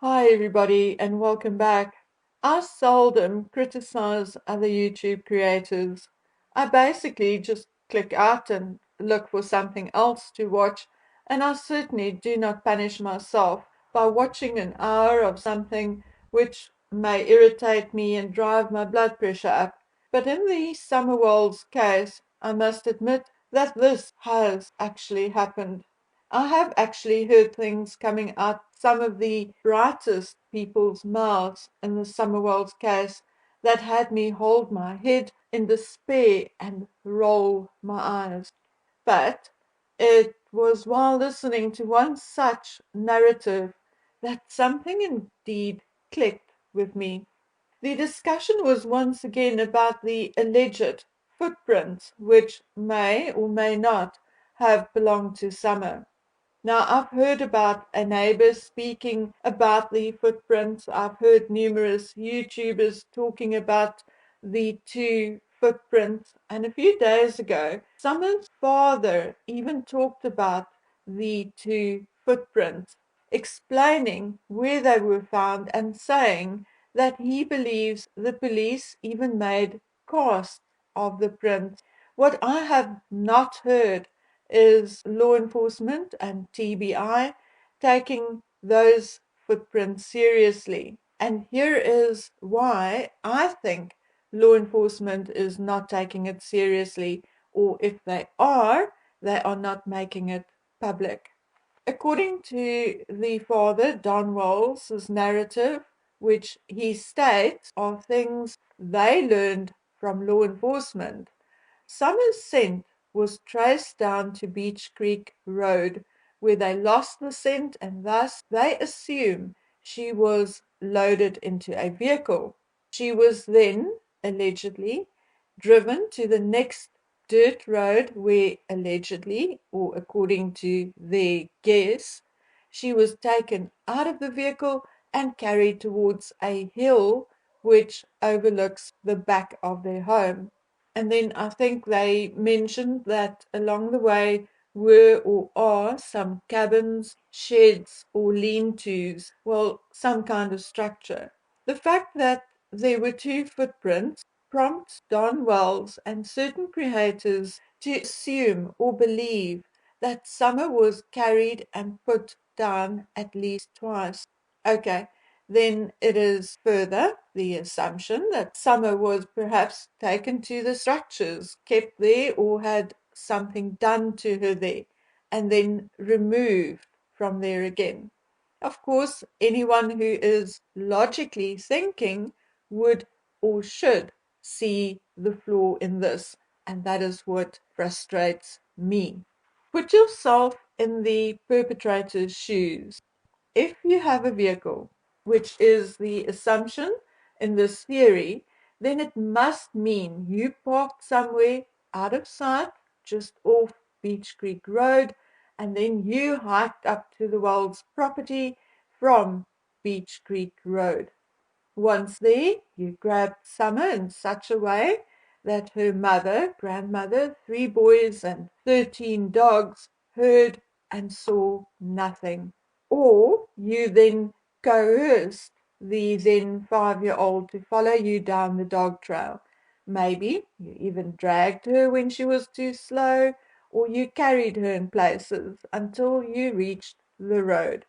Hi, everybody, and welcome back. I seldom criticize other YouTube creators. I basically just click out and look for something else to watch, and I certainly do not punish myself by watching an hour of something which may irritate me and drive my blood pressure up. But in the Summerwell's case, I must admit that this has actually happened. I have actually heard things coming out some of the brightest people's mouths in the Summerwell's case that had me hold my head in despair and roll my eyes. But it was while listening to one such narrative that something indeed clicked with me. The discussion was once again about the alleged footprints, which may or may not have belonged to Summer. Now, I've heard about a neighbor speaking about the footprints. I've heard numerous YouTubers talking about the two footprints. And a few days ago, Summer's father even talked about the two footprints, explaining where they were found and saying that he believes the police even made casts of the prints. What I have not heard is law enforcement and TBI taking those footprints seriously. And here is why I think law enforcement is not taking it seriously, or if they are not making it public. According to the father, Don Walls' narrative, which he states are things they learned from law enforcement, Summer's scent was traced down to Beech Creek Road, where they lost the scent and thus they assume she was loaded into a vehicle. She was then, allegedly, driven to the next dirt road where allegedly, or according to their guess, she was taken out of the vehicle and carried towards a hill which overlooks the back of their home. And then I think they mentioned that along the way were or are some cabins, sheds, or lean tos, well, some kind of structure. The fact that there were two footprints prompts Don Wells and certain creators to assume or believe that Summer was carried and put down at least twice. Okay, then it is further the assumption that Summer was perhaps taken to the structures, kept there, or had something done to her there, and then removed from there again. Of course, anyone who is logically thinking would or should see the flaw in this, and that is what frustrates me. Put yourself in the perpetrator's shoes. If you have a vehicle, which is the assumption in this theory, then it must mean you parked somewhere out of sight, just off Beech Creek Road, and then you hiked up to the Wells property from Beech Creek Road. Once there, you grabbed Summer in such a way that her mother, grandmother, three boys, and 13 dogs heard and saw nothing. Or you then coerced the then 5-year-old to follow you down the dog trail. Maybe you even dragged her when she was too slow, or you carried her in places until you reached the road.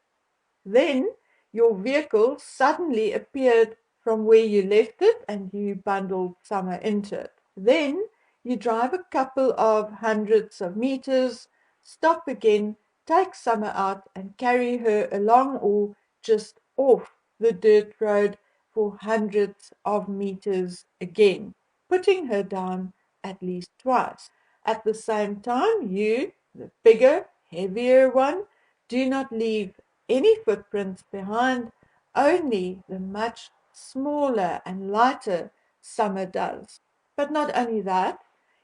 Then your vehicle suddenly appeared from where you left it and you bundled Summer into it. Then you drive a couple of hundreds of meters, stop again, take Summer out and carry her along or just off the dirt road for hundreds of meters again, putting her down at least twice. At the same time, you, the bigger, heavier one, do not leave any footprints behind, only the much smaller and lighter Summer does. But not only that,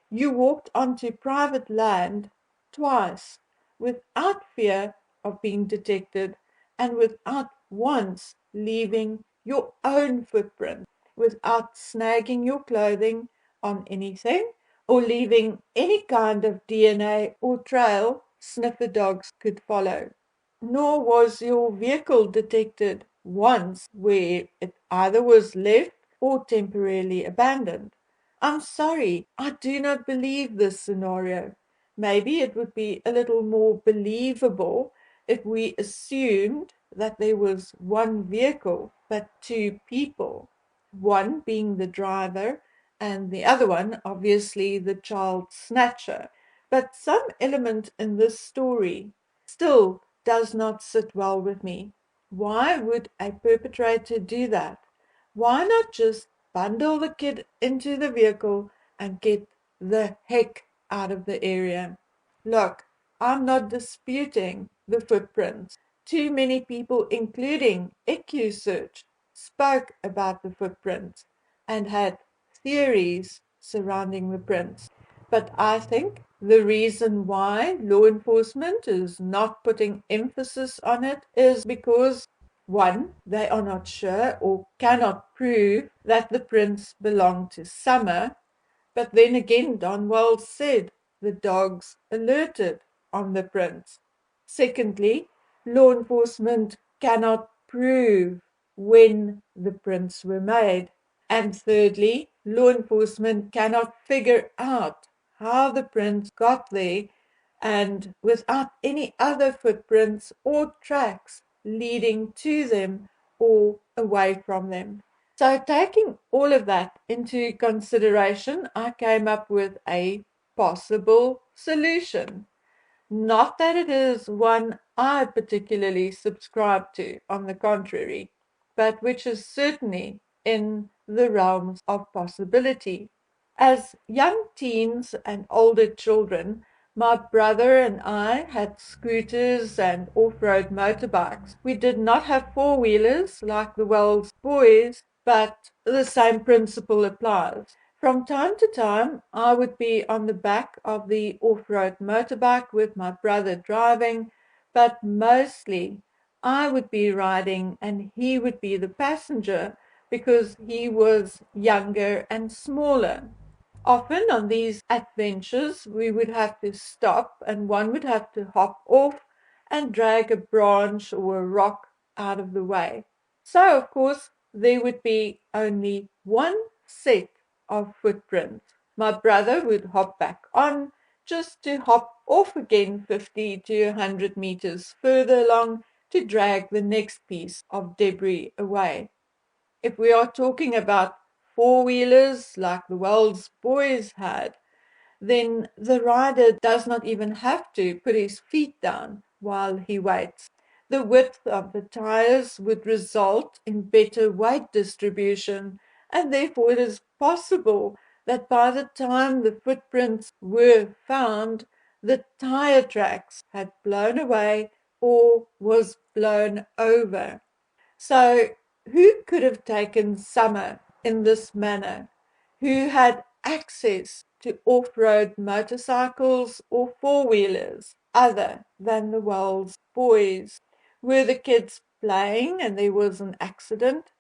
you walked onto private land twice without fear of being detected and without once leaving your own footprint, without snagging your clothing on anything or leaving any kind of DNA or trail sniffer dogs could follow. Nor was your vehicle detected once where it either was left or temporarily abandoned. I'm sorry, I do not believe this scenario. Maybe it would be a little more believable if we assumed that there was one vehicle but two people, one being the driver and the other one, obviously, the child snatcher. But some element in this story still does not sit well with me. Why would a perpetrator do that? Why not just bundle the kid into the vehicle and get the heck out of the area? Look, I'm not disputing the footprints. Too many people, including EcuSearch, spoke about the footprints and had theories surrounding the prints. But I think the reason why law enforcement is not putting emphasis on it is because, one, they are not sure or cannot prove that the prints belong to Summer. But then again, Don Wells said the dogs alerted on the prints. Secondly, law enforcement cannot prove when the prints were made. And thirdly, law enforcement cannot figure out how the prints got there and without any other footprints or tracks leading to them or away from them. So, taking all of that into consideration, I came up with a possible solution. Not that it is one I particularly subscribe to, on the contrary, but which is certainly in the realms of possibility. As young teens and older children, my brother and I had scooters and off road motorbikes. We did not have four wheelers like the Wells boys, but the same principle applies. From time to time, I would be on the back of the off road motorbike with my brother driving, but mostly I would be riding and he would be the passenger because he was younger and smaller. Often on these adventures, we would have to stop and one would have to hop off and drag a branch or a rock out of the way. So, of course, there would be only one set of footprints. My brother would hop back on just to hop off again 50 to 100 meters further along to drag the next piece of debris away. If we are talking about four wheelers like the Wells boys had, then the rider does not even have to put his feet down while he waits. The width of the tires would result in better weight distribution, and therefore it is possible that by the time the footprints were found, the tire tracks had blown away or was blown over. So, who could have taken Summer in this manner? Who had access to off road motorcycles or four wheelers other than the Wells boys? Were the kids playing and there was an accident?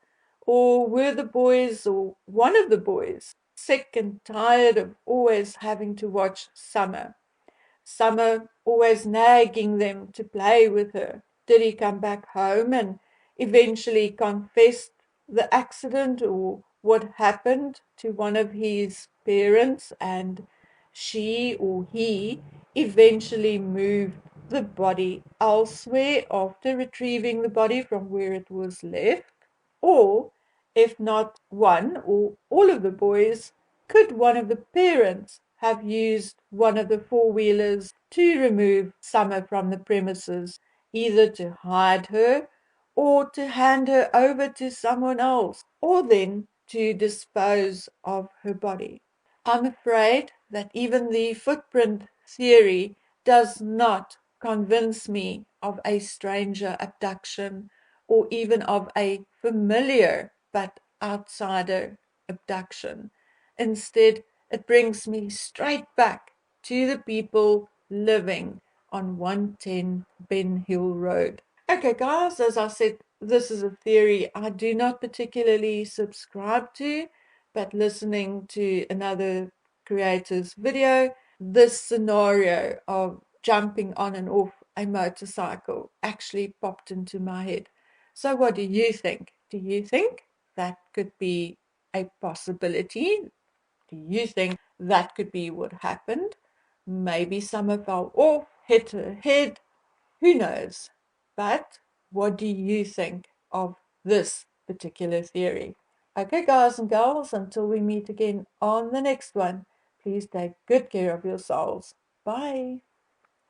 Or were the boys or one of the boys sick and tired of always having to watch Summer? Summer always nagging them to play with her. Did he come back home and eventually confess the accident or what happened to one of his parents and she or he eventually moved the body elsewhere after retrieving the body from where it was left? Or, if not one or all of the boys, could one of the parents have used one of the four wheelers to remove Summer from the premises, either to hide her or to hand her over to someone else, or then to dispose of her body? I'm afraid that even the footprint theory does not convince me of a stranger abduction or even of a familiar but outsider abduction. Instead, it brings me straight back to the people living on 110 Ben Hill Road. Okay, guys, as I said, this is a theory I do not particularly subscribe to, but listening to another creator's video, this scenario of jumping on and off a motorcycle actually popped into my head. So, what do you think? Do you think that could be a possibility? Do you think that could be what happened? Maybe Summer fell off, hit her head, who knows? But what do you think of this particular theory? Okay, guys and girls, until we meet again on the next one, please take good care of yourselves. Bye.